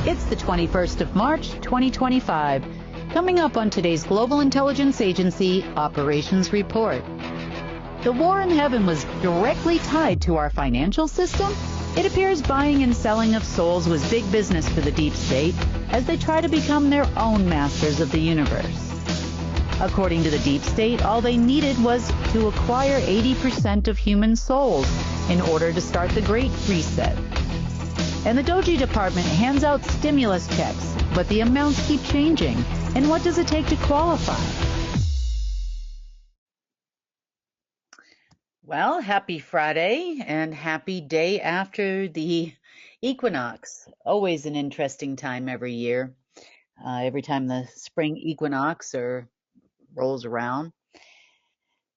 It's the 21st of March, 2025. Coming up on today's Global Intelligence Agency Operations Report. The war in heaven was directly tied to our financial system. It appears buying and selling of souls was big business for the deep state as they try to become their own masters of the universe. According to the deep state, all they needed was to acquire 80% of human souls in order to start the Great Reset. And the Doge Department hands out stimulus checks, but the amounts keep changing. And what does it take to qualify? Well, happy Friday and happy day after the equinox. Always an interesting time every year. Every time the spring equinox rolls around.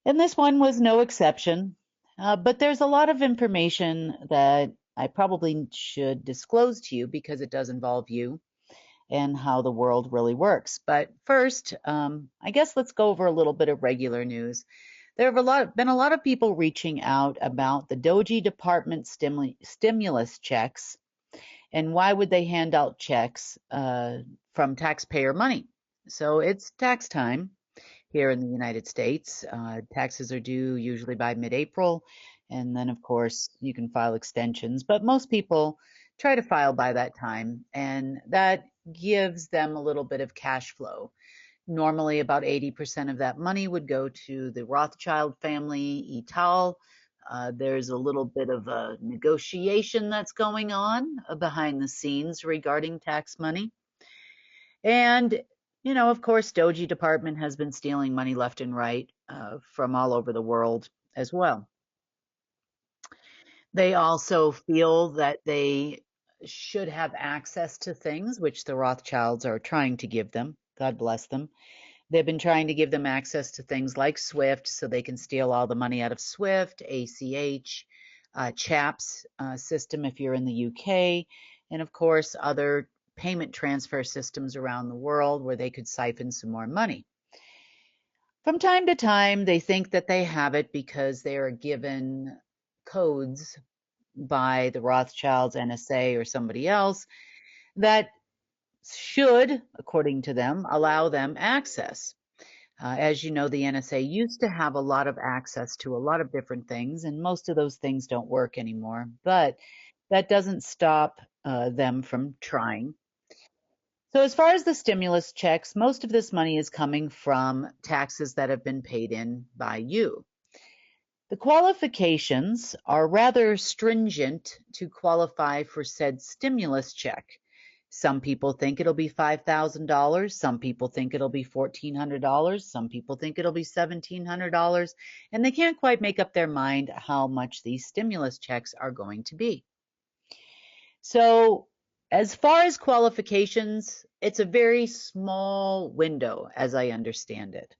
And this one was no exception. But there's a lot of information that I probably should disclose to you because it does involve you and how the world really works. But first, I guess let's go over a little bit of regular news. There have been a lot of people reaching out about the Doge Department stimulus checks and why would they hand out checks from taxpayer money. So it's tax time here in the United States. Taxes are due usually by mid-April, and then of course you can file extensions, but most people try to file by that time, and that gives them a little bit of cash flow. Normally, about 80% of that money would go to the Rothschild family, Ital. There's a little bit of a negotiation that's going on behind the scenes regarding tax money. And, you know, of course, Doge Department has been stealing money left and right from all over the world as well. They also feel that they should have access to things, which the Rothschilds are trying to give them. God bless them. They've been trying to give them access to things like SWIFT so they can steal all the money out of SWIFT, ACH, CHAPS system if you're in the UK, and of course other payment transfer systems around the world where they could siphon some more money. From time to time, they think that they have it because they are given codes by the Rothschilds, NSA, or somebody else that should, according to them, allow them access. As you know, the NSA used to have a lot of access to a lot of different things, and most of those things don't work anymore. But that doesn't stop them from trying. So as far as the stimulus checks, most of this money is coming from taxes that have been paid in by you. The qualifications are rather stringent to qualify for said stimulus check. Some people think it'll be $5,000. Some people think it'll be $1,400. Some people think it'll be $1,700. And they can't quite make up their mind how much these stimulus checks are going to be. So as far as qualifications, it's a very small window as I understand it.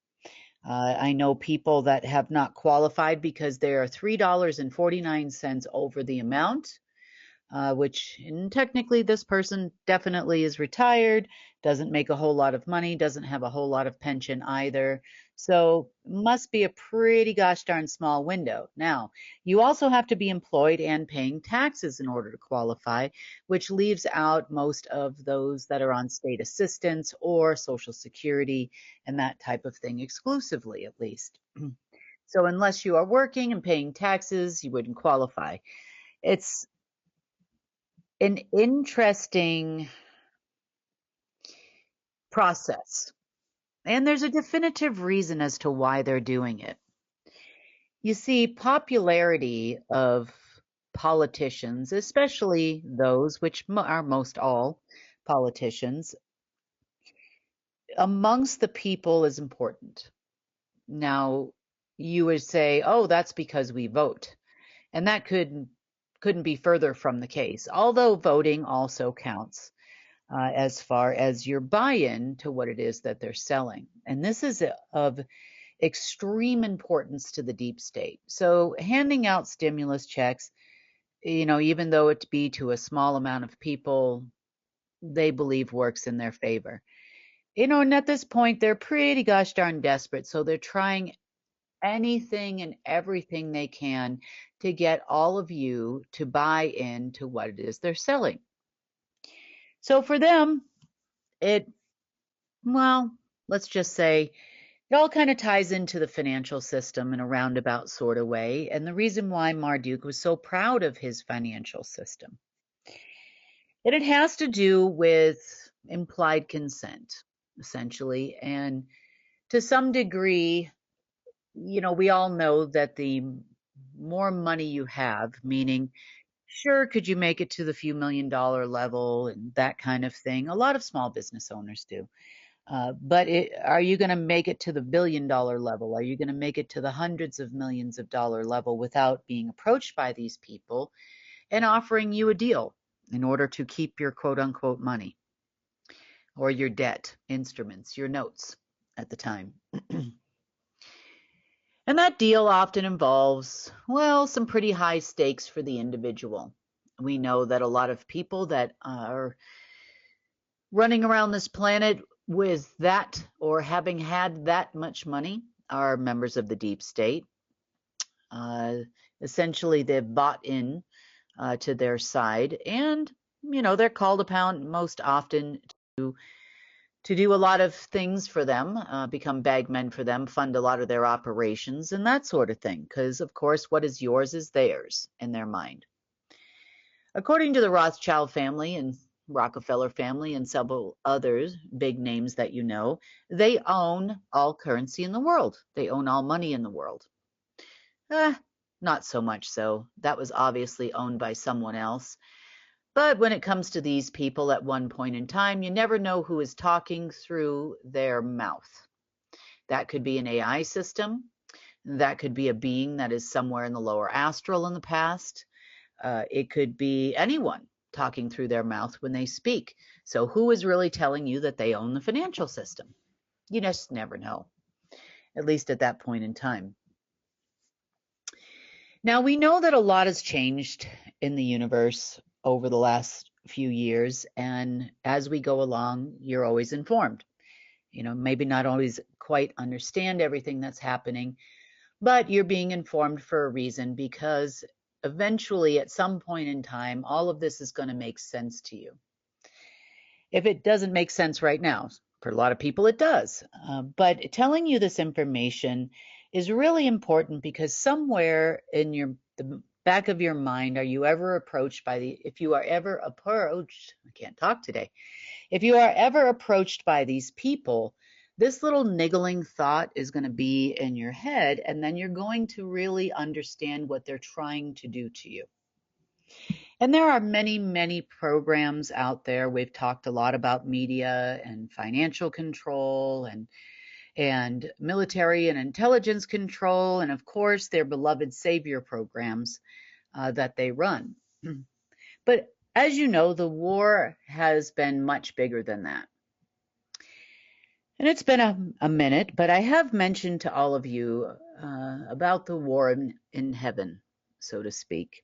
I know people that have not qualified because they are $3.49 over the amount. Which technically this person definitely is retired, doesn't make a whole lot of money, doesn't have a whole lot of pension either. So must be a pretty gosh darn small window. Now, you also have to be employed and paying taxes in order to qualify, which leaves out most of those that are on state assistance or Social Security and that type of thing exclusively, at least. So unless you are working and paying taxes, you wouldn't qualify. It's an interesting process, and there's a definitive reason as to why they're doing it. You see, popularity of politicians, especially those which are most all politicians, amongst the people is important. Now, you would say, oh, that's because we vote, and that couldn't be further from the case, although voting also counts as far as your buy-in to what it is that they're selling. And this is of extreme importance to the deep state. So handing out stimulus checks, you know, even though it be to a small amount of people, they believe works in their favor. You know, and at this point, they're pretty gosh darn desperate. So they're trying anything and everything they can to get all of you to buy into what it is they're selling. So for them, it, well, let's just say it all kind of ties into the financial system in a roundabout sort of way. And the reason why Marduk was so proud of his financial system. And it has to do with implied consent, essentially. And to some degree, we all know that the more money you have, meaning, sure, could you make it to the few $1 million level and that kind of thing? A lot of small business owners do. But are you going to make it to the $1 billion level? Are you going to make it to the hundreds of millions of dollar level without being approached by these people and offering you a deal in order to keep your quote unquote money or your debt instruments, your notes at the time? And that deal often involves, well, some pretty high stakes for the individual. We know that a lot of people that are running around this planet with that or having had that much money are members of the deep state. Uh, Essentially, they've bought in to their side, and they're called upon most often to do a lot of things for them, become bagmen for them, fund a lot of their operations and that sort of thing. Because, of course, what is yours is theirs in their mind. According to the Rothschild family and Rockefeller family and several others, big names that you know, they own all currency in the world. They own all money in the world. Not so much so. That was obviously owned by someone else. But when it comes to these people at one point in time, you never know who is talking through their mouth. That could be an AI system. That could be a being that is somewhere in the lower astral in the past. It could be anyone talking through their mouth when they speak. So who is really telling you that they own the financial system? You just never know, at least at that point in time. Now, we know that a lot has changed in the universe over the last few years, and as we go along, you're always informed. Maybe not always quite understand everything that's happening, but you're being informed for a reason, because eventually, at some point in time, all of this is going to make sense to you. If it doesn't make sense right now, for a lot of people it does. But telling you this information is really important, because somewhere in the back of your mind, if you are ever approached, I can't talk today. If you are ever approached by these people, this little niggling thought is going to be in your head, and then you're going to really understand what they're trying to do to you. And there are many, many programs out there. We've talked a lot about media and financial control and military and intelligence control, and of course, their beloved savior programs that they run. But as you know, the war has been much bigger than that. And it's been a minute, but I have mentioned to all of you about the war in heaven, so to speak.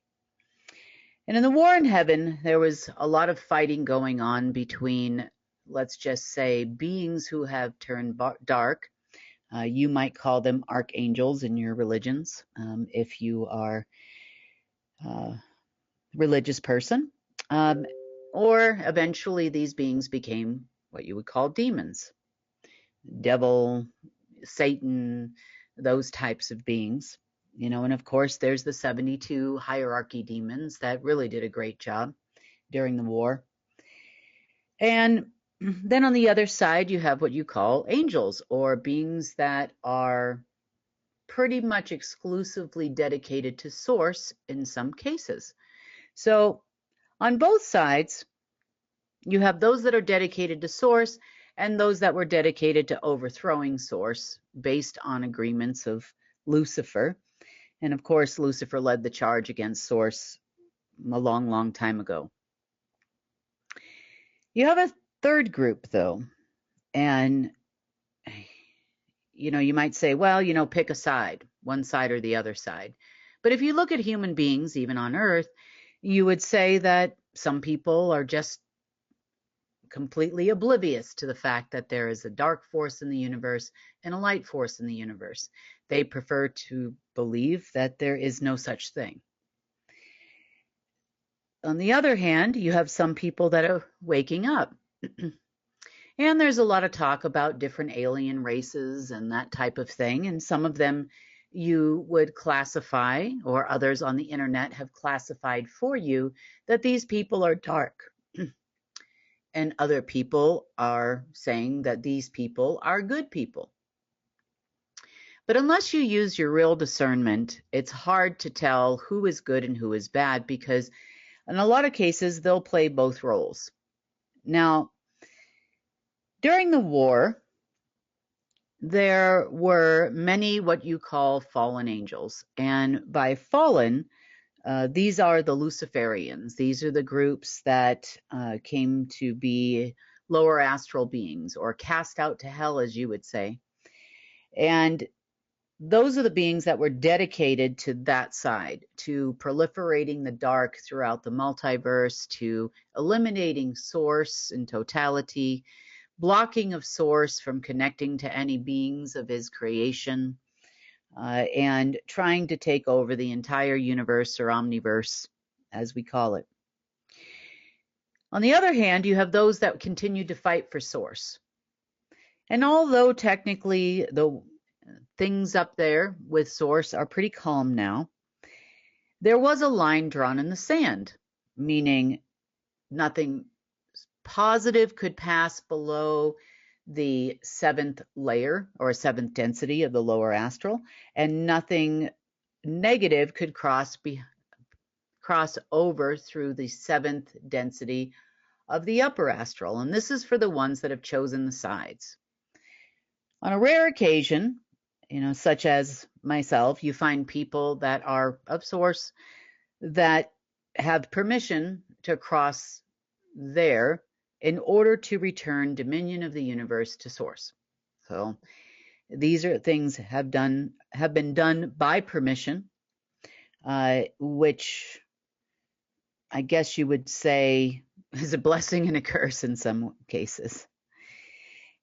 And in the war in heaven, there was a lot of fighting going on between, let's just say, beings who have turned dark. You might call them archangels in your religions, if you are a religious person. Or eventually these beings became what you would call demons. Devil, Satan, those types of beings. And of course, there's the 72 hierarchy demons that really did a great job during the war. And then on the other side, you have what you call angels, or beings that are pretty much exclusively dedicated to source in some cases. So on both sides, you have those that are dedicated to source and those that were dedicated to overthrowing source based on agreements of Lucifer. And of course, Lucifer led the charge against source a long, long time ago. You have a third group, though, and you might say, well, pick a side, one side or the other side. But if you look at human beings, even on Earth, you would say that some people are just completely oblivious to the fact that there is a dark force in the universe and a light force in the universe. They prefer to believe that there is no such thing. On the other hand, you have some people that are waking up. And there's a lot of talk about different alien races and that type of thing. And some of them you would classify, or others on the internet have classified for you, that these people are dark. And other people are saying that these people are good people. But unless you use your real discernment, it's hard to tell who is good and who is bad, because in a lot of cases, they'll play both roles. Now, during the war, there were many what you call fallen angels. And by fallen, these are the Luciferians. These are the groups that came to be lower astral beings, or cast out to hell, as you would say. And those are the beings that were dedicated to that side, to proliferating the dark throughout the multiverse, to eliminating source in totality, blocking of source from connecting to any beings of his creation, and trying to take over the entire universe, or omniverse, as we call it. On the other hand, you have those that continue to fight for source. And although technically the things up there with source are pretty calm now, there was a line drawn in the sand, meaning nothing positive could pass below the 7th layer, or 7th density of the lower astral, and nothing negative could cross over through the 7th density of the upper astral. And this is for the ones that have chosen the sides. On a rare occasion, such as myself, you find people that are of source that have permission to cross there in order to return dominion of the universe to source. So these are things have been done by permission, which I guess you would say is a blessing and a curse in some cases.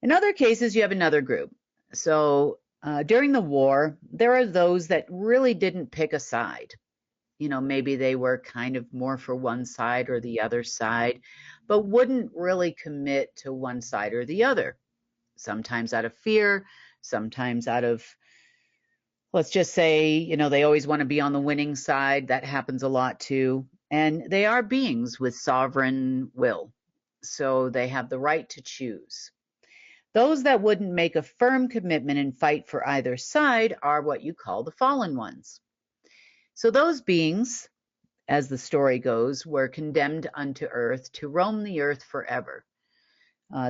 In other cases, you have another group. So during the war, there are those that really didn't pick a side. Maybe they were kind of more for one side or the other side, but wouldn't really commit to one side or the other. Sometimes out of fear, sometimes out of, let's just say, they always want to be on the winning side. That happens a lot too. And they are beings with sovereign will, so they have the right to choose. Those that wouldn't make a firm commitment and fight for either side are what you call the fallen ones. So those beings, as the story goes, were condemned unto earth to roam the earth forever.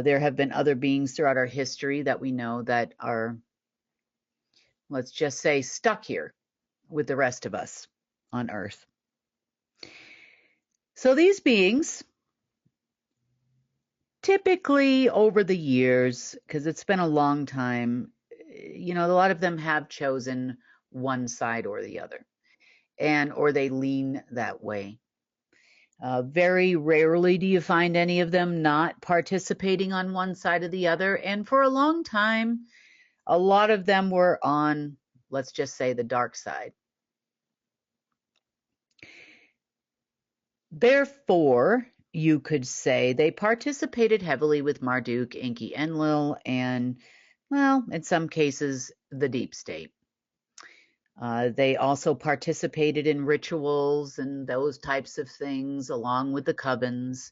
There have been other beings throughout our history that we know that are, let's just say, stuck here with the rest of us on earth. So these beings, typically over the years, because it's been a long time, a lot of them have chosen one side or the other, or they lean that way. Very rarely do you find any of them not participating on one side or the other. And for a long time, a lot of them were on, let's just say, the dark side. Therefore, you could say they participated heavily with Marduk, Enki, Enlil, and, well, in some cases, the deep state. They also participated in rituals and those types of things, along with the covens.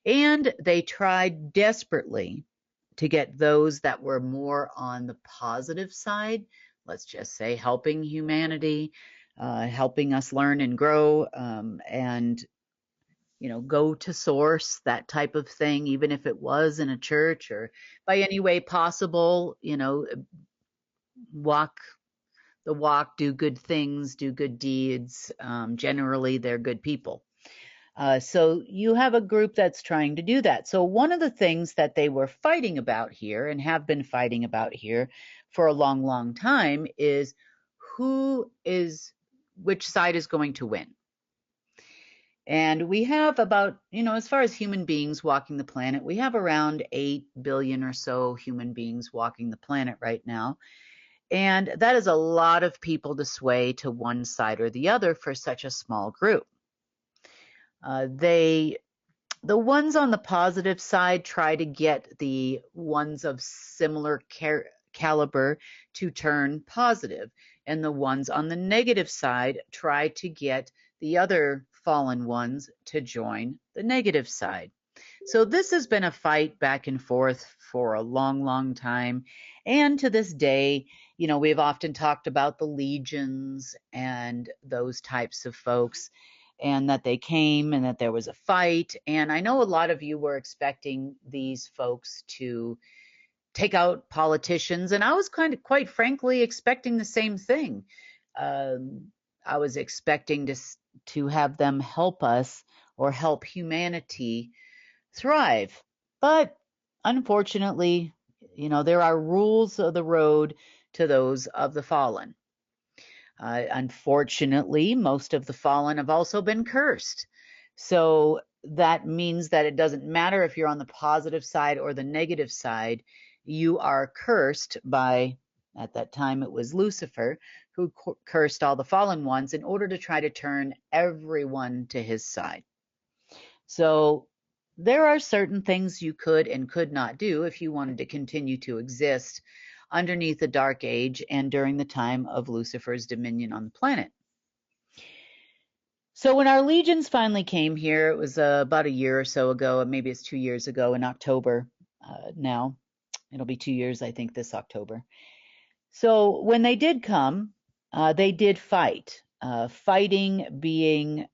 And they tried desperately to get those that were more on the positive side, let's just say helping humanity, helping us learn and grow, and go to source, that type of thing, even if it was in a church or by any way possible, walk the walk, do good things, do good deeds. Generally, they're good people. So you have a group that's trying to do that. So one of the things that they were fighting about here, and have been fighting about here for a long, long time, is which side is going to win. And we have about, as far as human beings walking the planet, we have around 8 billion or so human beings walking the planet right now. And that is a lot of people to sway to one side or the other for such a small group. The ones on the positive side try to get the ones of similar caliber to turn positive, and the ones on the negative side try to get the other fallen ones to join the negative side. So this has been a fight back and forth for a long, long time. And to this day, we've often talked about the legions and those types of folks, and that they came and that there was a fight. And I know a lot of you were expecting these folks to take out politicians, and I was quite frankly, expecting the same thing. I was expecting to have them help us or help humanity thrive. But unfortunately, there are rules of the road to those of the fallen. Unfortunately, most of the fallen have also been cursed. So that means that it doesn't matter if you're on the positive side or the negative side, you are cursed by, at that time it was Lucifer, who cursed all the fallen ones in order to try to turn everyone to his side. So there are certain things you could and could not do if you wanted to continue to exist underneath the Dark Age and during the time of Lucifer's dominion on the planet. So when our legions finally came here, it was about a year or so ago, maybe it's 2 years ago in October now. It'll be 2 years, I think, this October. So when they did come, they did fight, fighting being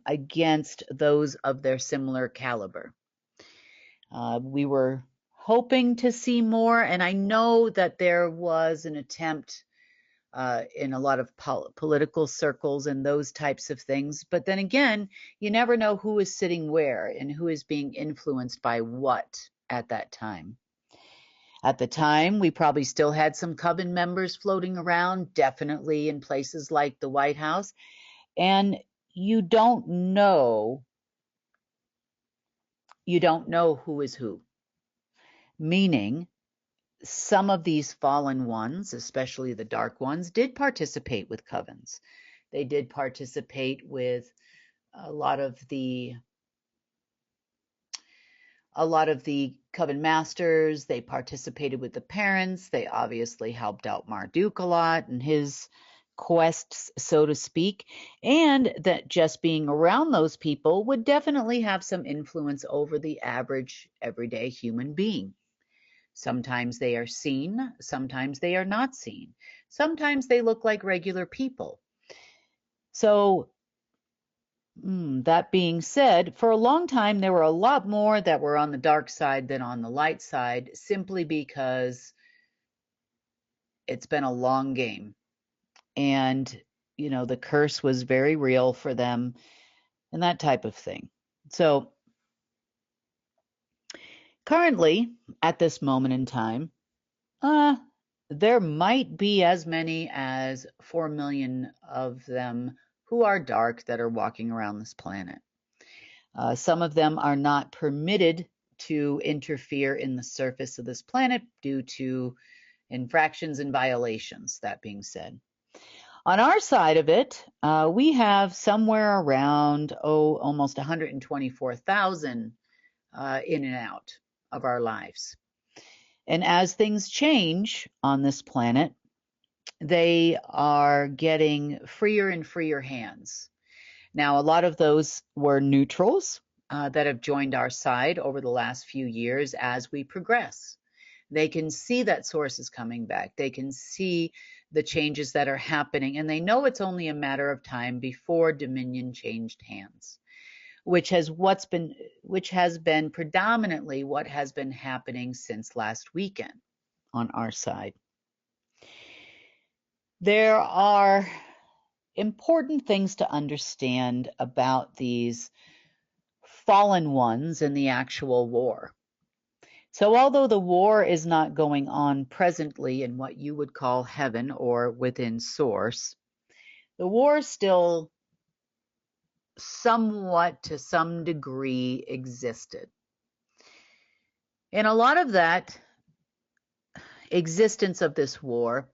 against those of their similar caliber. We were hoping to see more, and I know that there was an attempt in a lot of political circles and those types of things. But then again, you never know who is sitting where and who is being influenced by what at that time. At the time, we probably still had some coven members floating around, definitely in places like the White House. And you don't know who is who. Meaning, some of these fallen ones, especially the dark ones, did participate with covens. They did participate with a lot of the coven masters. They participated with the parents. They obviously helped out Marduk a lot in his quests, so to speak, and that just being around those people would definitely have some influence over the average everyday human being. Sometimes they are seen, sometimes they are not seen. Sometimes they look like regular people. So that being said, for a long time, there were a lot more that were on the dark side than on the light side, simply because it's been a long game. And, the curse was very real for them and that type of thing. So currently, at this moment in time, there might be as many as 4 million of them who are dark that are walking around this planet. Some of them are not permitted to interfere in the surface of this planet due to infractions and violations, that being said. On our side of it, we have somewhere around, almost 124,000 in and out of our lives. And as things change on this planet, they are getting freer and freer hands. Now, a lot of those were neutrals that have joined our side over the last few years as we progress. They can see that source is coming back. They can see the changes that are happening, and they know it's only a matter of time before Dominion changed hands, which has been predominantly what has been happening since last weekend on our side. There are important things to understand about these fallen ones in the actual war. So although the war is not going on presently in what you would call heaven or within source, the war still somewhat to some degree existed. And a lot of that existence of this war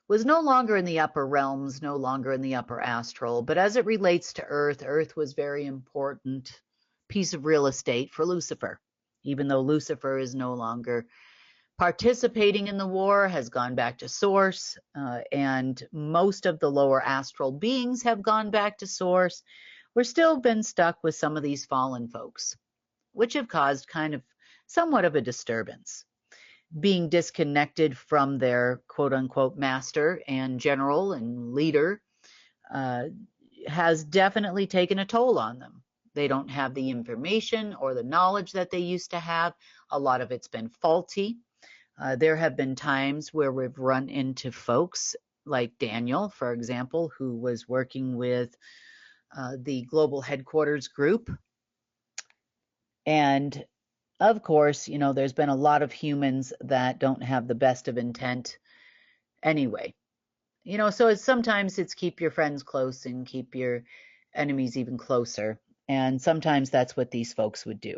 was no longer in the upper realms, no longer in the upper astral. But as it relates to Earth, Earth was very important piece of real estate for Lucifer. Even though Lucifer is no longer participating in the war, has gone back to source, and most of the lower astral beings have gone back to source, we're still been stuck with some of these fallen folks, which have caused kind of somewhat of a disturbance. Being disconnected from their quote unquote master and general and leader has definitely taken a toll on them. They don't have the information or the knowledge that they used to have. A lot of it's been faulty. There have been times where we've run into folks like Daniel, for example, who was working with the global headquarters group. And of course, you know, there's been a lot of humans that don't have the best of intent anyway. You know, so sometimes it's keep your friends close and keep your enemies even closer. And sometimes that's what these folks would do.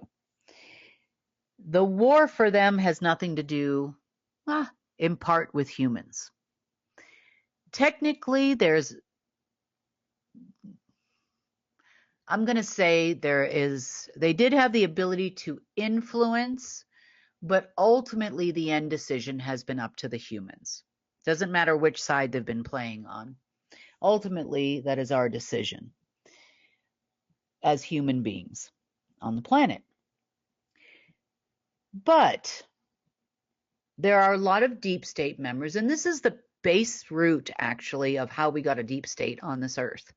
The war for them has nothing to do, in part, with humans. Technically, I'm going to say they did have the ability to influence, but ultimately the end decision has been up to the humans. Doesn't matter which side they've been playing on. Ultimately, that is our decision as human beings on the planet. But there are a lot of deep state members, and this is the base root, actually, of how we got a deep state on this earth.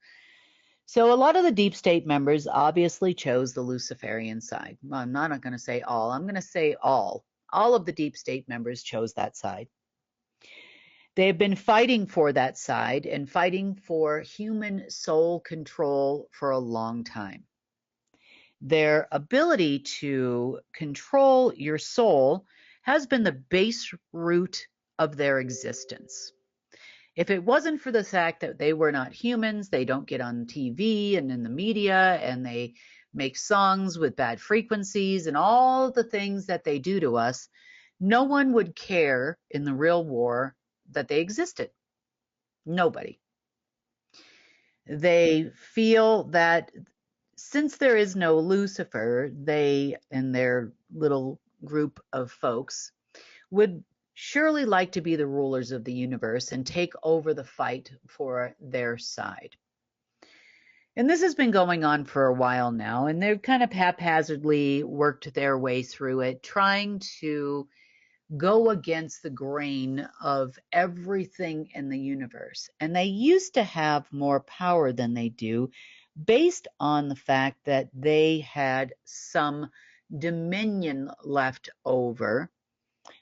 So a lot of the deep state members obviously chose the Luciferian side. Well, I'm not going to say all. I'm going to say all. All of the deep state members chose that side. They've been fighting for that side and fighting for human soul control for a long time. Their ability to control your soul has been the base root of their existence. If it wasn't for the fact that they were not humans, they don't get on TV and in the media, and they make songs with bad frequencies and all the things that they do to us, no one would care in the real war that they existed. Nobody. They feel that since there is no Lucifer, they and their little group of folks would surely like to be the rulers of the universe and take over the fight for their side. And this has been going on for a while now, and they've kind of haphazardly worked their way through it, trying to go against the grain of everything in the universe. And they used to have more power than they do, based on the fact that they had some dominion left over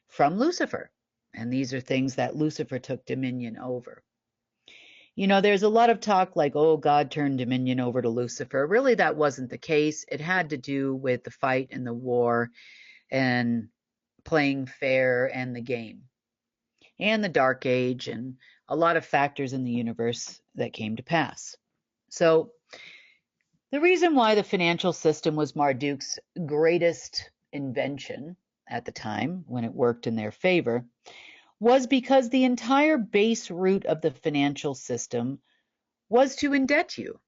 from Lucifer. And these are things that Lucifer took dominion over. You know, there's a lot of talk like, oh, God turned dominion over to Lucifer. Really, that wasn't the case. It had to do with the fight and the war and playing fair and the game and the Dark Age and a lot of factors in the universe that came to pass. So the reason why the financial system was Marduk's greatest invention at the time, when it worked in their favor, was because the entire base root of the financial system was to indebt you,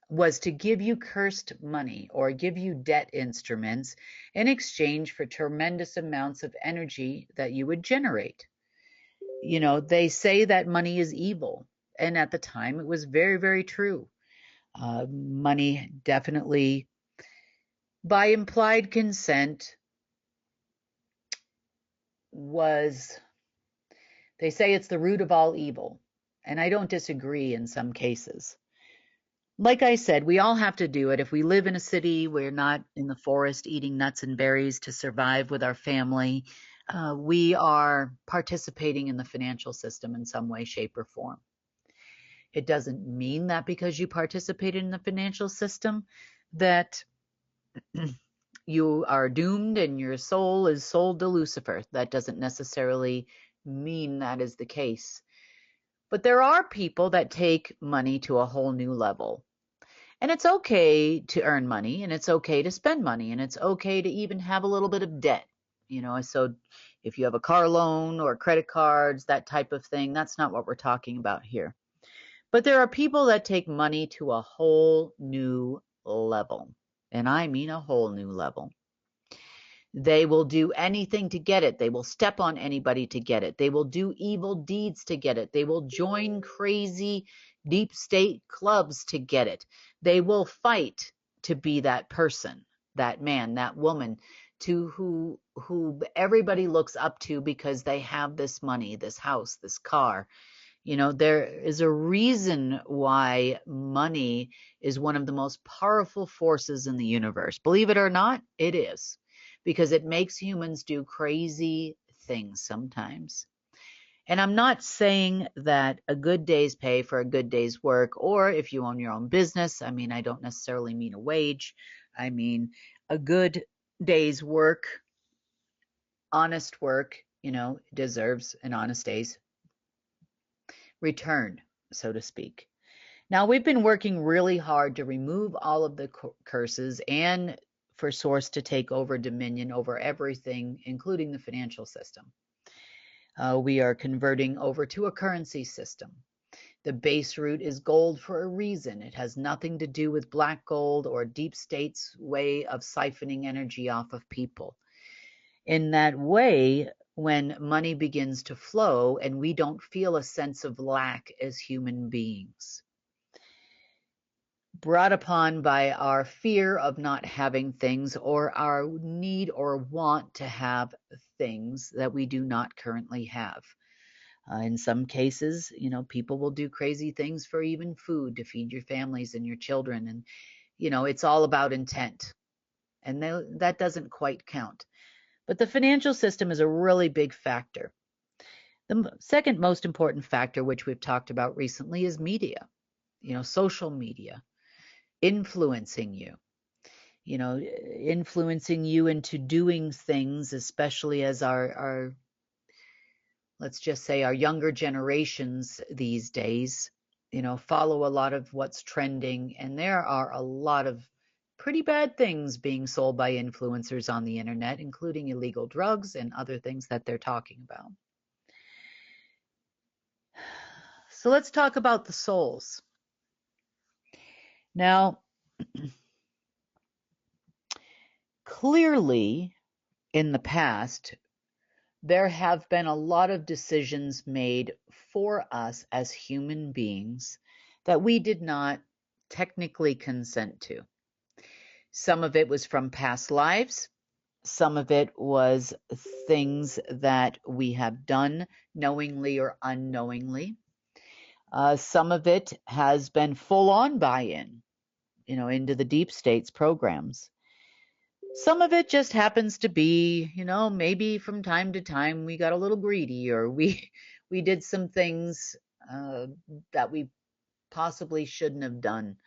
was to give you cursed money or give you debt instruments in exchange for tremendous amounts of energy that you would generate. You know, they say that money is evil, and at the time it was very, very true. Money definitely, by implied consent, they say it's the root of all evil, and I don't disagree in some cases. Like I said, we all have to do it. If we live in a city, we're not in the forest eating nuts and berries to survive with our family. We are participating in the financial system in some way, shape, or form. It doesn't mean that because you participated in the financial system that you are doomed and your soul is sold to Lucifer. That doesn't necessarily mean that is the case. But there are people that take money to a whole new level. And it's okay to earn money, and it's okay to spend money, and it's okay to even have a little bit of debt. So if you have a car loan or credit cards, that type of thing, that's not what we're talking about here. But there are people that take money to a whole new level. And I mean a whole new level. They will do anything to get it. They will step on anybody to get it. They will do evil deeds to get it. They will join crazy deep state clubs to get it. They will fight to be that person, that man, that woman, to who everybody looks up to because they have this money, this house, this car. There is a reason why money is one of the most powerful forces in the universe. Believe it or not, it is, because it makes humans do crazy things sometimes. And I'm not saying that a good day's pay for a good day's work, or if you own your own business, I don't necessarily mean a wage. I mean a good day's work, honest work, deserves an honest day's return, so to speak. Now, we've been working really hard to remove all of the curses and for Source to take over dominion over everything, including the financial system. We are converting over to a currency system. The base root is gold for a reason. It has nothing to do with black gold or deep state's way of siphoning energy off of people. In that way, when money begins to flow and we don't feel a sense of lack as human beings, brought upon by our fear of not having things or our need or want to have things that we do not currently have. In some cases, people will do crazy things for even food to feed your families and your children. And, it's all about intent. And that doesn't quite count. But the financial system is a really big factor. The second most important factor, which we've talked about recently, is media, social media, influencing you, influencing you into doing things, especially as our let's just say our younger generations these days, follow a lot of what's trending. And there are a lot of pretty bad things being sold by influencers on the internet, including illegal drugs and other things that they're talking about. So let's talk about the souls. Now, clearly in the past, there have been a lot of decisions made for us as human beings that we did not technically consent to. Some of it was from past lives. Some of it was things that we have done knowingly or unknowingly. Some of it has been full-on buy-in, into the deep states programs. Some of it just happens to be, maybe from time to time we got a little greedy, or we did some things that we possibly shouldn't have done.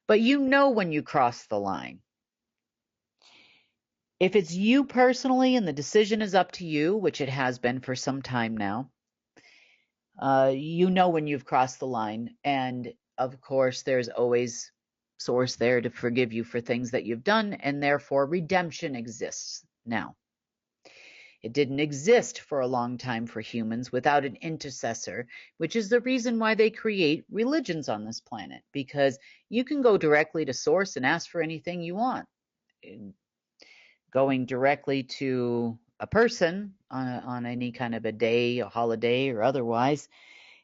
But when you cross the line. If it's you personally and the decision is up to you, which it has been for some time now, when you've crossed the line. And of course, there's always Source there to forgive you for things that you've done, and therefore redemption exists now. It didn't exist for a long time for humans without an intercessor, which is the reason why they create religions on this planet, because you can go directly to Source and ask for anything you want. Going directly to a person on any kind of a day, a holiday, or otherwise,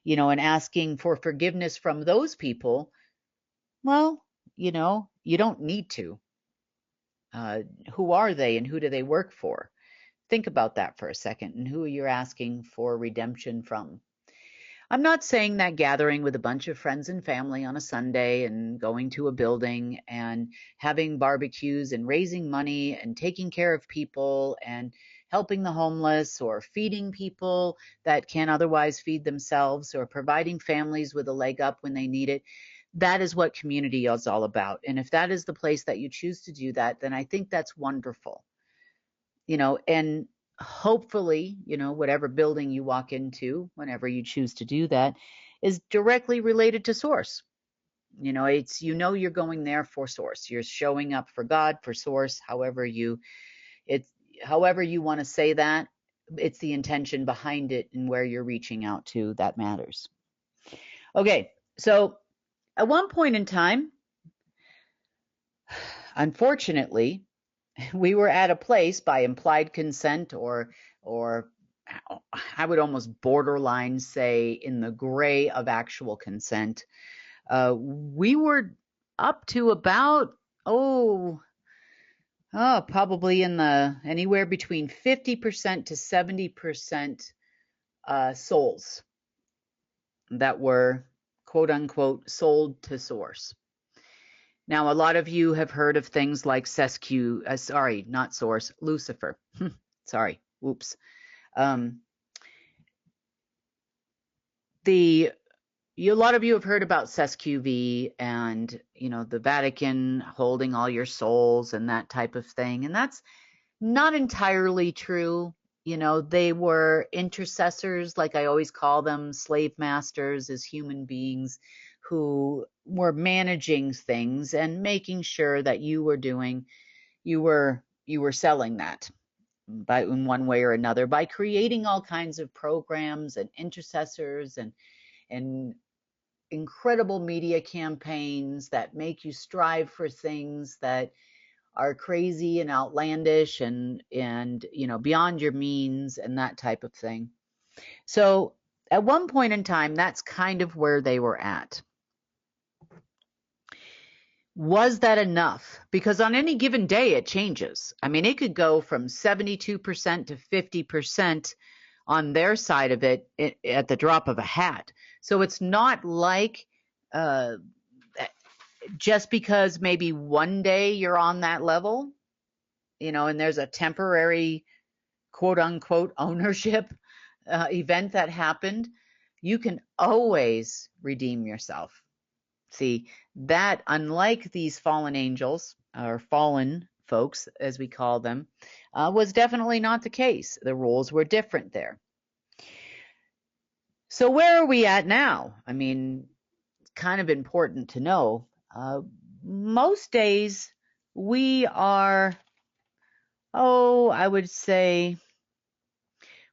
and asking for forgiveness from those people, well, you don't need to. Who are they and who do they work for? Think about that for a second, and who you're asking for redemption from. I'm not saying that gathering with a bunch of friends and family on a Sunday and going to a building and having barbecues and raising money and taking care of people and helping the homeless or feeding people that can't otherwise feed themselves or providing families with a leg up when they need it. That is what community is all about. And if that is the place that you choose to do that, then I think that's wonderful. And hopefully, whatever building you walk into, whenever you choose to do that, is directly related to Source. It's, you're going there for Source. You're showing up for God, for Source, however however you want to say that, it's the intention behind it and where you're reaching out to that matters. Okay, so at one point in time, unfortunately, we were at a place by implied consent or I would almost borderline say in the gray of actual consent. We were up to about probably in the anywhere between 50% to 70% souls that were quote unquote sold to source. Now, a lot of you have heard of things like not source, Lucifer. Sorry, whoops. A lot of you have heard about SESQV and, the Vatican holding all your souls and that type of thing. And that's not entirely true. They were intercessors, like I always call them, slave masters as human beings who were managing things and making sure that you were selling that in one way or another by creating all kinds of programs and intercessors and incredible media campaigns that make you strive for things that are crazy and outlandish and beyond your means and that type of thing. So at one point in time, that's kind of where they were at. Was that enough? Because on any given day, it changes. I mean, it could go from 72% to 50% on their side of it at the drop of a hat. So it's not like just because maybe one day you're on that level, and there's a temporary quote unquote ownership event that happened, you can always redeem yourself. See, that unlike these fallen angels or fallen folks, as we call them, was definitely not the case. The rules were different there. So where are we at now? I mean, it's kind of important to know. Most days we are, I would say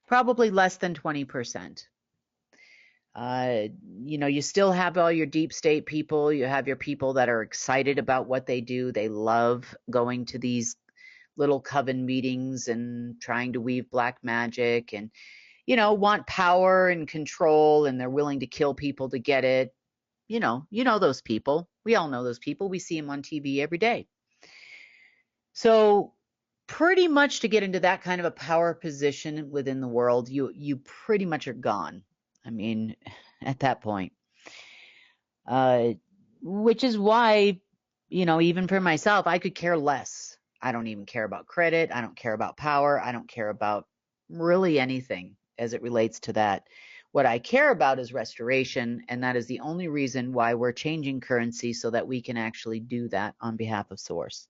probably less than 20%. You still have all your deep state people. You have your people that are excited about what they do. They love going to these little coven meetings and trying to weave black magic and, want power and control, and they're willing to kill people to get it. You know those people. We all know those people. We see them on TV every day. So pretty much to get into that kind of a power position within the world, you pretty much are gone. I mean, at that point, which is why, even for myself, I could care less. I don't even care about credit. I don't care about power. I don't care about really anything as it relates to that. What I care about is restoration, and that is the only reason why we're changing currency so that we can actually do that on behalf of Source.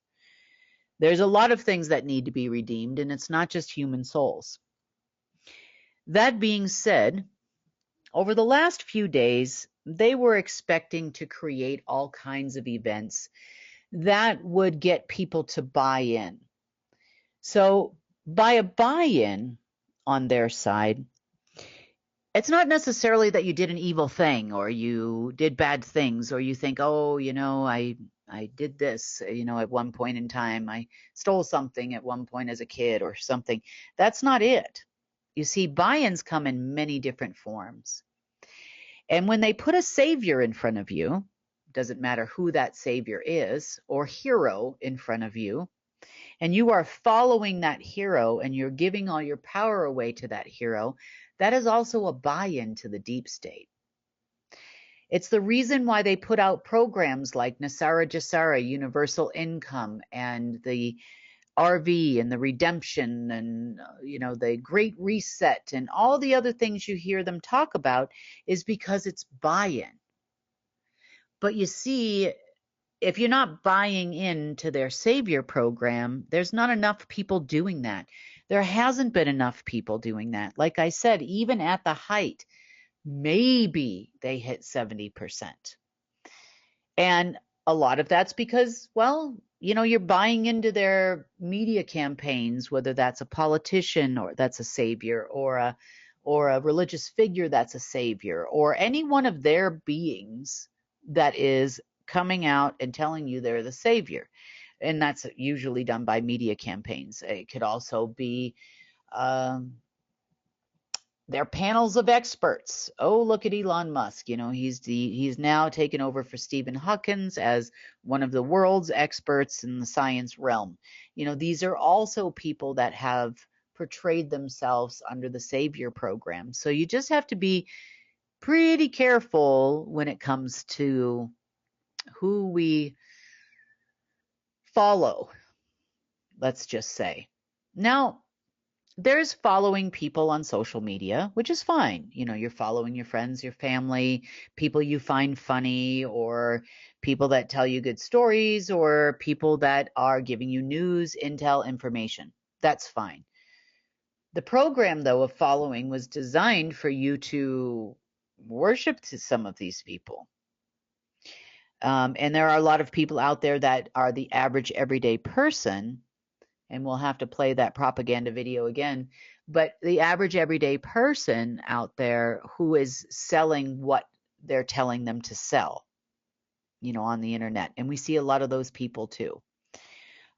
There's a lot of things that need to be redeemed, and it's not just human souls. That being said, over the last few days, they were expecting to create all kinds of events that would get people to buy in. So by a buy-in on their side, it's not necessarily that you did an evil thing or you did bad things or you think, I did this, at one point in time. I stole something at one point as a kid or something. That's not it. You see, buy-ins come in many different forms. And when they put a savior in front of you, doesn't matter who that savior is, or hero in front of you, and you are following that hero and you're giving all your power away to that hero, that is also a buy-in to the deep state. It's the reason why they put out programs like Nasara Jasara, Universal Income, and the RV and the redemption and, the Great Reset and all the other things you hear them talk about is because it's buy-in. But you see, if you're not buying into their savior program, there's not enough people doing that. There hasn't been enough people doing that. Like I said, even at the height, maybe they hit 70%. And a lot of that's because, you're buying into their media campaigns, whether that's a politician or that's a savior, or a religious figure that's a savior, or any one of their beings that is coming out and telling you they're the savior. And that's usually done by media campaigns. It could also be um, they're panels of experts. Oh, look at Elon Musk. He's now taken over for Stephen Hawkins as one of the world's experts in the science realm. These are also people that have portrayed themselves under the savior program. So you just have to be pretty careful when it comes to who we follow, let's just say. Now, there's following people on social media, which is fine. You're following your friends, your family, people you find funny, or people that tell you good stories, or people that are giving you news, intel, information. That's fine. The program, though, of following was designed for you to worship to some of these people. And there are a lot of people out there that are the average everyday person, and we'll have to play that propaganda video again. But the average everyday person out there who is selling what they're telling them to sell, on the internet. And we see a lot of those people too.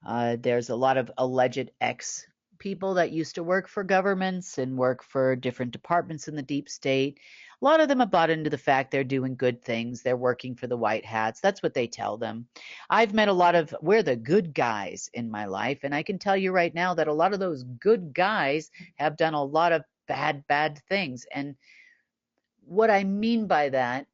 There's a lot of alleged ex people that used to work for governments and work for different departments in the deep state. A lot of them have bought into the fact they're doing good things. They're working for the white hats. That's what they tell them. I've met a lot of, we're the good guys in my life. And I can tell you right now that a lot of those good guys have done a lot of bad things. And what I mean by that,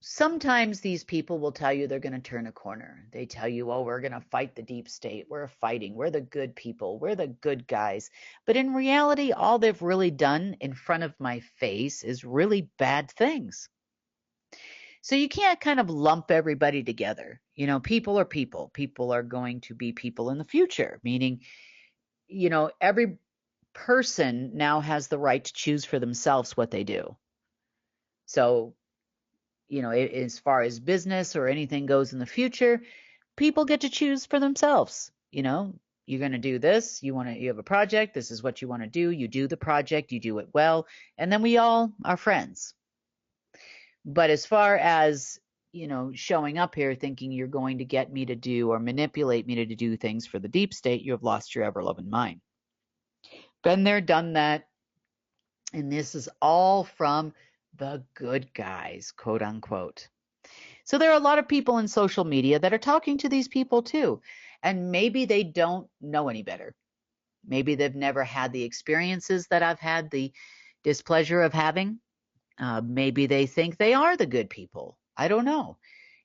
sometimes these people will tell you they're going to turn a corner. They tell you, oh, we're going to fight the deep state. We're fighting. We're the good people. We're the good guys. But in reality, all they've really done in front of my face is really bad things. So you can't kind of lump everybody together. People are people. People are going to be people in the future, meaning, every person now has the right to choose for themselves what they do. So as far as business or anything goes in the future, people get to choose for themselves. You're going to do this. You have a project. This is what you want to do. You do the project, you do it well, and then we all are friends. But as far as, showing up here thinking you're going to get me to do or manipulate me to do things for the deep state, you have lost your ever-loving mind. Been there, done that. And this is all from the good guys, quote unquote. So there are a lot of people in social media that are talking to these people too. And maybe they don't know any better. Maybe they've never had the experiences that I've had the displeasure of having. Maybe they think they are the good people. I don't know.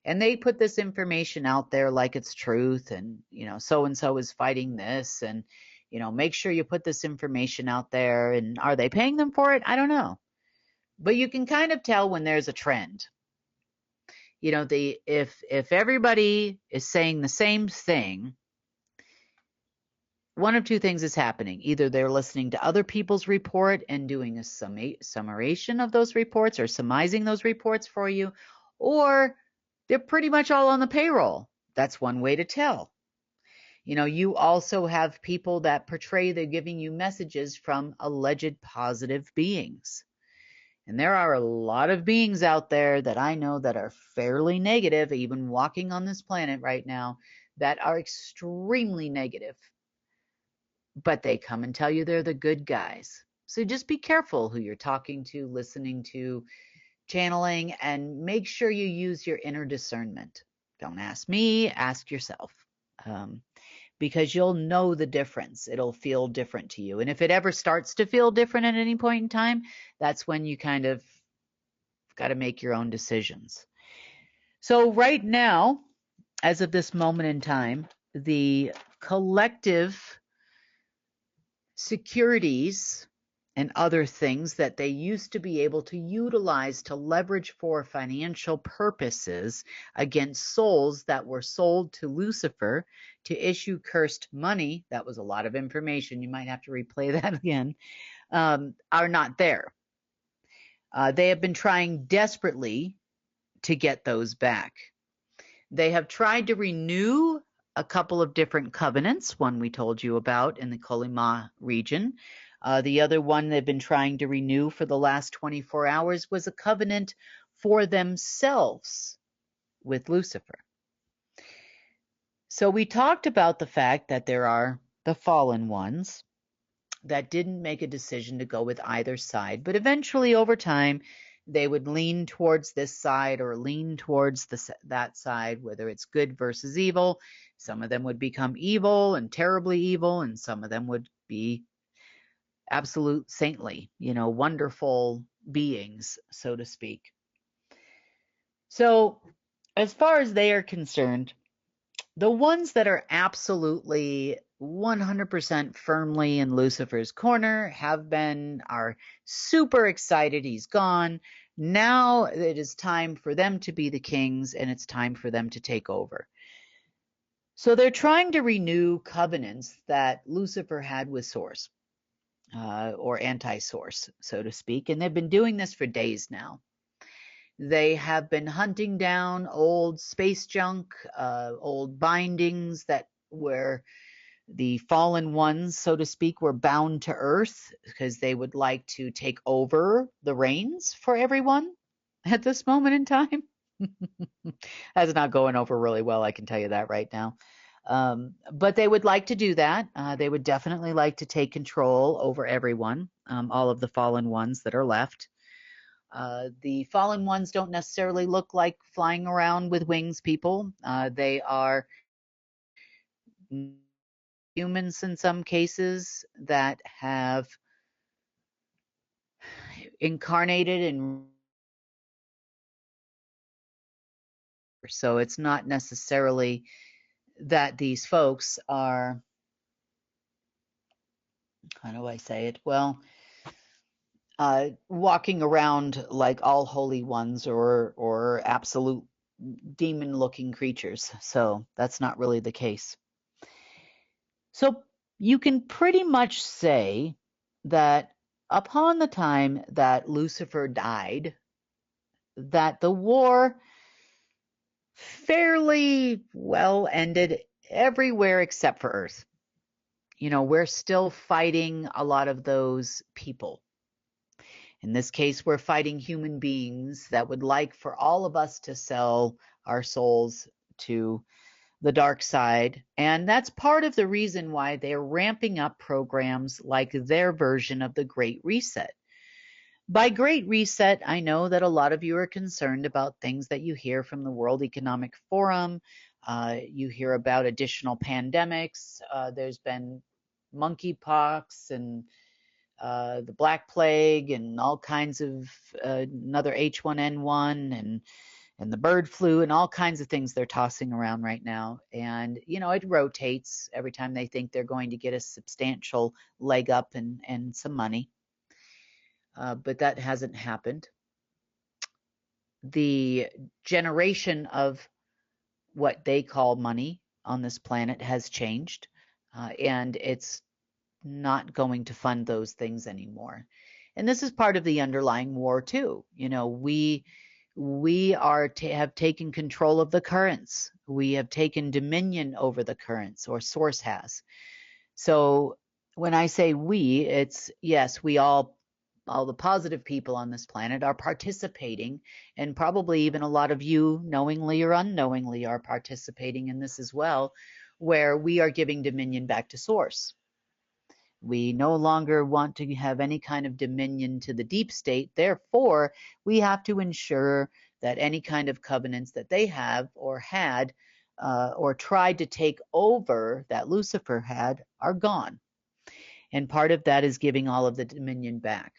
And they put this information out there like it's truth, and, so-and-so is fighting this, and, make sure you put this information out there. And are they paying them for it? I don't know. But you can kind of tell when there's a trend. If everybody is saying the same thing, one of two things is happening. Either they're listening to other people's report and doing a summation of those reports or surmising those reports for you, or they're pretty much all on the payroll. That's one way to tell. You also have people that portray they're giving you messages from alleged positive beings. And there are a lot of beings out there that I know that are fairly negative, even walking on this planet right now, that are extremely negative. But they come and tell you they're the good guys. So just be careful who you're talking to, listening to, channeling, and make sure you use your inner discernment. Don't ask me, ask yourself. Because you'll know the difference. It'll feel different to you. And if it ever starts to feel different at any point in time, that's when you kind of got to make your own decisions. So right now, as of this moment in time, the collective securities and other things that they used to be able to utilize to leverage for financial purposes against souls that were sold to Lucifer to issue cursed money, that was a lot of information, you might have to replay that again, are not there. They have been trying desperately to get those back. They have tried to renew a couple of different covenants, one we told you about in the Kolyma region. The other one they've been trying to renew for the last 24 hours was a covenant for themselves with Lucifer. So we talked about the fact that there are the fallen ones that didn't make a decision to go with either side, but eventually over time they would lean towards this side or lean towards that side, whether it's good versus evil. Some of them would become evil and terribly evil, and some of them would be absolute saintly, wonderful beings, so to speak. So as far as they are concerned, the ones that are absolutely 100% firmly in Lucifer's corner are super excited he's gone. Now it is time for them to be the kings, and it's time for them to take over. So they're trying to renew covenants that Lucifer had with Source, or anti-Source, so to speak, and they've been doing this for days now. They have been hunting down old space junk, old bindings that were the fallen ones, so to speak, were bound to Earth because they would like to take over the reins for everyone at this moment in time. That's not going over really well, I can tell you that right now. But they would like to do that. They would definitely like to take control over everyone, all of the fallen ones that are left. The fallen ones don't necessarily look like flying around with wings people. They are humans in some cases that have incarnated in. So it's not necessarily that these folks are, how do I say it? Well, walking around like all holy ones or absolute demon-looking creatures. So that's not really the case. So you can pretty much say that upon the time that Lucifer died, that the war fairly well ended everywhere except for Earth. We're still fighting a lot of those people. In this case, we're fighting human beings that would like for all of us to sell our souls to the dark side. And that's part of the reason why they're ramping up programs like their version of the Great Reset. By Great Reset, I know that a lot of you are concerned about things that you hear from the World Economic Forum. You hear about additional pandemics. There's been monkeypox and the Black Plague and all kinds of another H1N1 and the bird flu and all kinds of things they're tossing around right now. And, it rotates every time they think they're going to get a substantial leg up and some money. But that hasn't happened. The generation of what they call money on this planet has changed, and it's not going to fund those things anymore. And this is part of the underlying war too. We have taken control of the currents. We have taken dominion over the currents, or Source has. So when I say we, it's yes, we all the positive people on this planet are participating, and probably even a lot of you, knowingly or unknowingly, are participating in this as well, where we are giving dominion back to Source. We no longer want to have any kind of dominion to the deep state. Therefore, we have to ensure that any kind of covenants that they have or had or tried to take over that Lucifer had are gone. And part of that is giving all of the dominion back.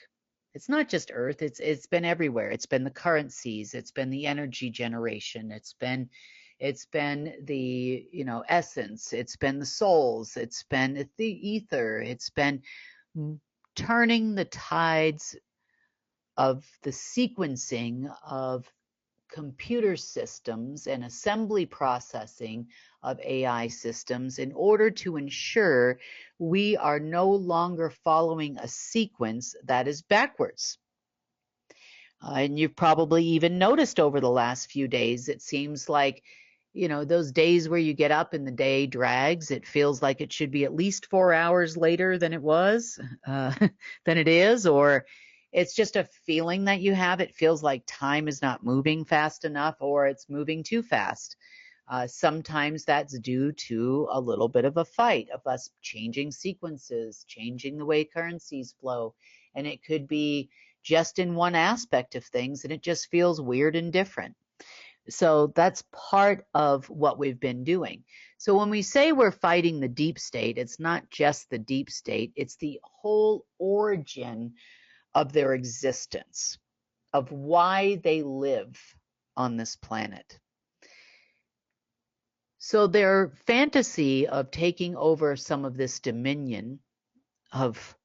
It's not just Earth, it's been everywhere. It's been the currencies, it's been the energy generation, it's been the essence, it's been the souls, it's been the ether, it's been turning the tides of the sequencing of computer systems and assembly processing of AI systems in order to ensure we are no longer following a sequence that is backwards. And you've probably even noticed over the last few days, it seems like, those days where you get up and the day drags, it feels like it should be at least 4 hours later than it was, uh, than it is, or it's just a feeling that you have. It feels like time is not moving fast enough or it's moving too fast. Sometimes that's due to a little bit of a fight of us changing sequences, changing the way currencies flow. And it could be just in one aspect of things and it just feels weird and different. So that's part of what we've been doing. So when we say we're fighting the deep state, it's not just the deep state, it's the whole origin of their existence, of why they live on this planet. So their fantasy of taking over some of this dominion of,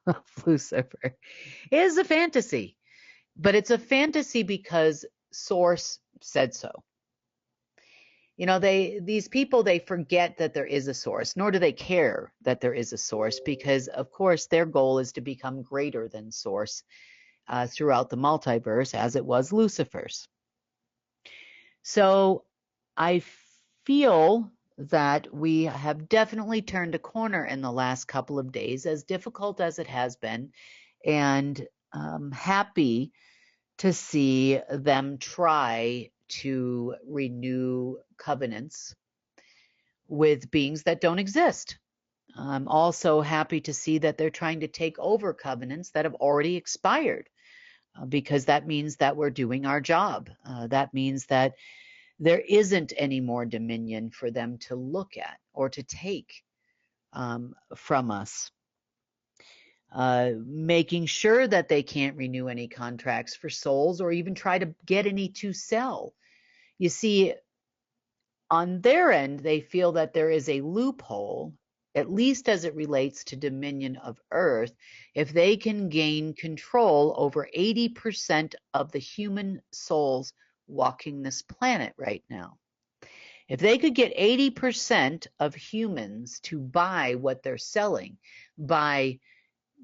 of Lucifer is a fantasy, but it's a fantasy because Source said so. These people, they forget that there is a source, nor do they care that there is a source, because of course their goal is to become greater than Source throughout the multiverse, as it was Lucifer's. So I feel that we have definitely turned a corner in the last couple of days, as difficult as it has been, and happy to see them try to renew covenants with beings that don't exist. I'm also happy to see that they're trying to take over covenants that have already expired, because that means that we're doing our job. That means that there isn't any more dominion for them to look at or to take from us. Making sure that they can't renew any contracts for souls or even try to get any to sell. You see, on their end, they feel that there is a loophole, at least as it relates to dominion of Earth, if they can gain control over 80% of the human souls walking this planet right now. If they could get 80% of humans to buy what they're selling by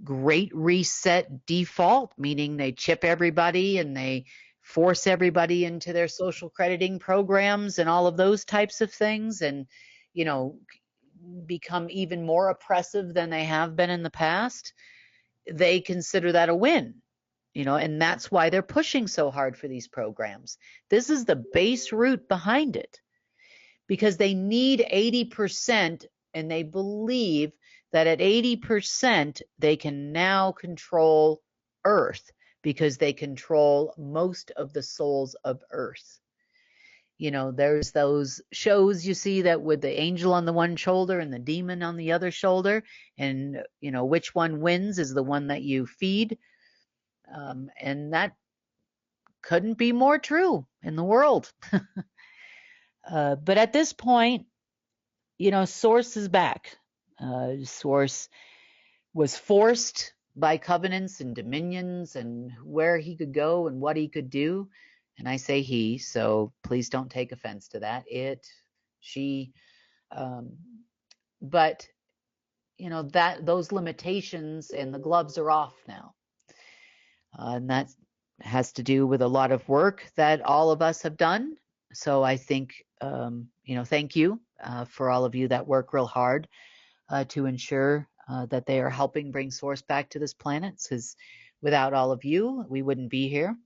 Great Reset default, meaning they chip everybody and they force everybody into their social crediting programs and all of those types of things, and you know become even more oppressive than they have been in the past, they consider that a win. And that's why they're pushing so hard for these programs. This is the base root behind it, because they need 80%, and they believe that at 80% they can now control Earth, because they control most of the souls of Earth. There's those shows you see that with the angel on the one shoulder and the demon on the other shoulder, and which one wins is the one that you feed. And that couldn't be more true in the world. But at this point, Source is back. Source was forced by covenants and dominions and where he could go and what he could do. And I say he, so please don't take offense to that. She, um, but that those limitations and the gloves are off now. And that has to do with a lot of work that all of us have done. So I think, thank you for all of you that work real hard to ensure that they are helping bring Source back to this planet, because without all of you, we wouldn't be here.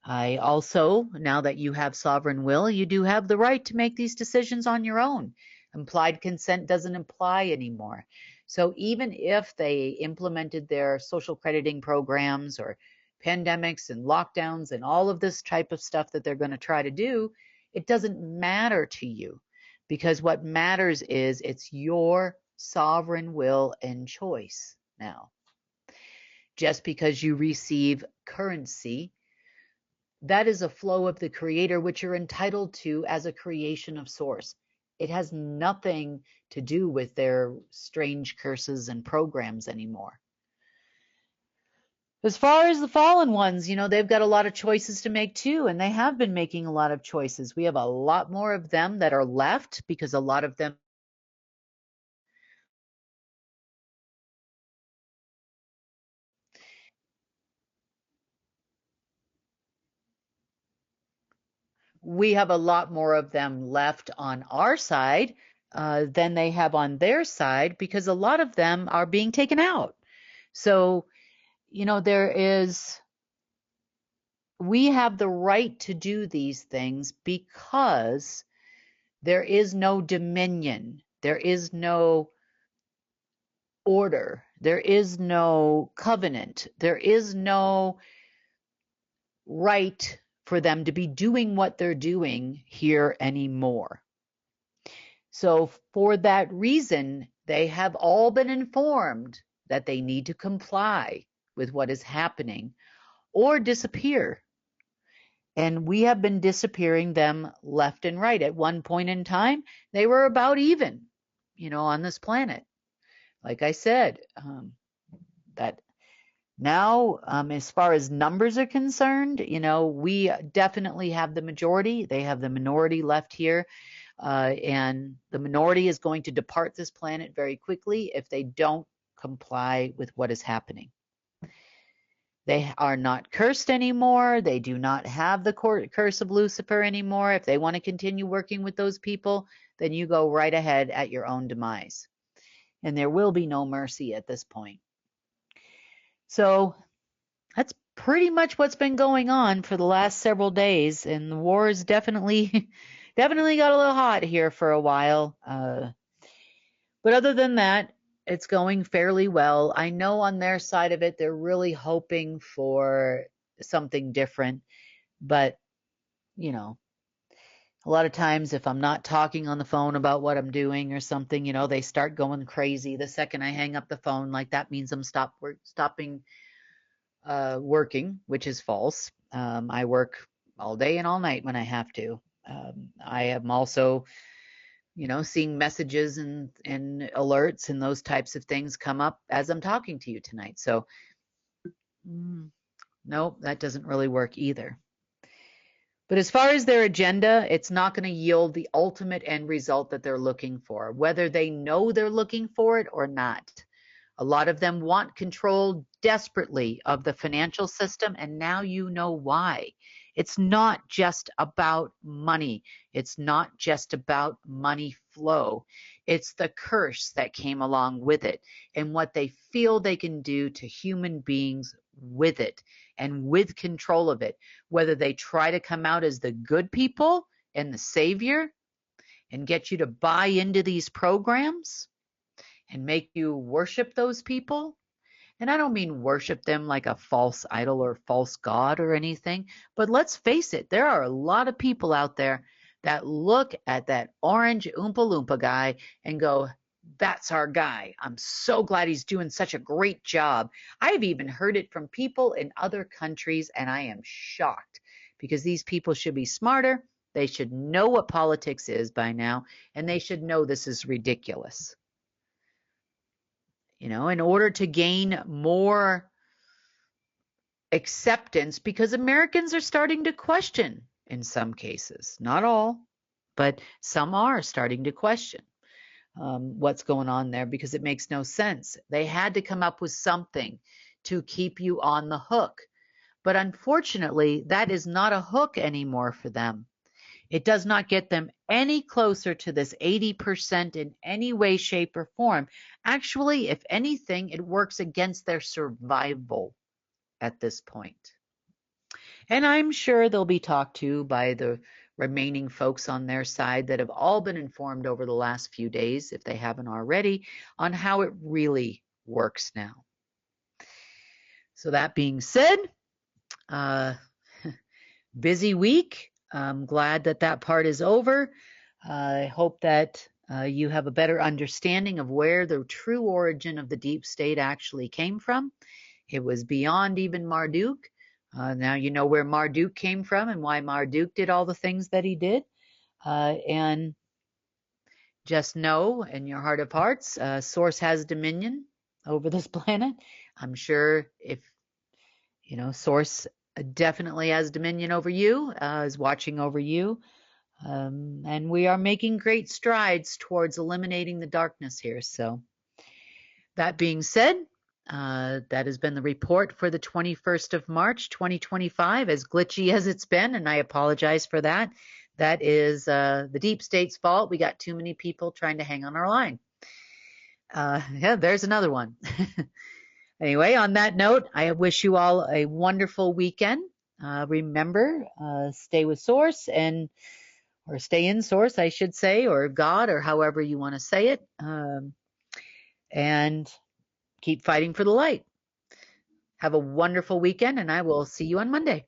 I also, now that you have sovereign will, you do have the right to make these decisions on your own. Implied consent doesn't apply anymore. So even if they implemented their social crediting programs or pandemics and lockdowns and all of this type of stuff that they're going to try to do, it doesn't matter to you, because what matters is it's your sovereign will and choice now. Just because you receive currency, that is a flow of the Creator, which you're entitled to as a creation of Source. It has nothing to do with their strange curses and programs anymore. As far as the fallen ones, they've got a lot of choices to make too, and they have been making a lot of choices. We have a lot more of them that are left, because a lot of them we have a lot more of them left on our side than they have on their side, because a lot of them are being taken out. So, we have the right to do these things because there is no dominion, there is no order, there is no covenant, there is no right for them to be doing what they're doing here anymore. So for that reason, they have all been informed that they need to comply with what is happening or disappear. And we have been disappearing them left and right. At one point in time, they were about even, on this planet. Like I said, that now, as far as numbers are concerned, we definitely have the majority. They have the minority left here. And the minority is going to depart this planet very quickly if they don't comply with what is happening. They are not cursed anymore. They do not have the curse of Lucifer anymore. If they want to continue working with those people, then you go right ahead at your own demise. And there will be no mercy at this point. So that's pretty much what's been going on for the last several days. And the war is definitely got a little hot here for a while. But other than that, it's going fairly well. I know on their side of it, they're really hoping for something different. But, a lot of times if I'm not talking on the phone about what I'm doing or something, they start going crazy. The second I hang up the phone, like that means I'm stopping working, which is false. I work all day and all night when I have to. I am also seeing messages and alerts and those types of things come up as I'm talking to you tonight. So, no, that doesn't really work either. But as far as their agenda, it's not going to yield the ultimate end result that they're looking for, whether they know they're looking for it or not. A lot of them want control desperately of the financial system, and now you know why. It's not just about money. It's not just about money flow. It's the curse that came along with it and what they feel they can do to human beings with it and with control of it, whether they try to come out as the good people and the savior and get you to buy into these programs and make you worship those people. And I don't mean worship them like a false idol or false god or anything, but let's face it, there are a lot of people out there that look at that orange Oompa Loompa guy and go, that's our guy. I'm so glad he's doing such a great job. I've even heard it from people in other countries, and I am shocked because these people should be smarter. They should know what politics is by now, and they should know this is ridiculous. In order to gain more acceptance, because Americans are starting to question in some cases, not all, but some are starting to question what's going on there because it makes no sense. They had to come up with something to keep you on the hook. But unfortunately, that is not a hook anymore for them. It does not get them any closer to this 80% in any way, shape, or form. Actually, if anything, it works against their survival at this point. And I'm sure they'll be talked to by the remaining folks on their side that have all been informed over the last few days, if they haven't already, on how it really works now. So that being said, busy week. I'm glad that that part is over. I hope that you have a better understanding of where the true origin of the deep state actually came from. It was beyond even Marduk. Now you know where Marduk came from and why Marduk did all the things that he did. And just know in your heart of hearts, Source has dominion over this planet. I'm sure if, Source definitely has dominion over you, is watching over you. And we are making great strides towards eliminating the darkness here. So that being said, That has been the report for the 21st of March, 2025, as glitchy as it's been, and I apologize for that. That is the deep state's fault. We got too many people trying to hang on our line. Yeah, there's another one. Anyway, on that note, I wish you all a wonderful weekend. Remember, stay with Source or stay in Source, I should say, or God, or however you want to say it, and keep fighting for the light. Have a wonderful weekend, and I will see you on Monday.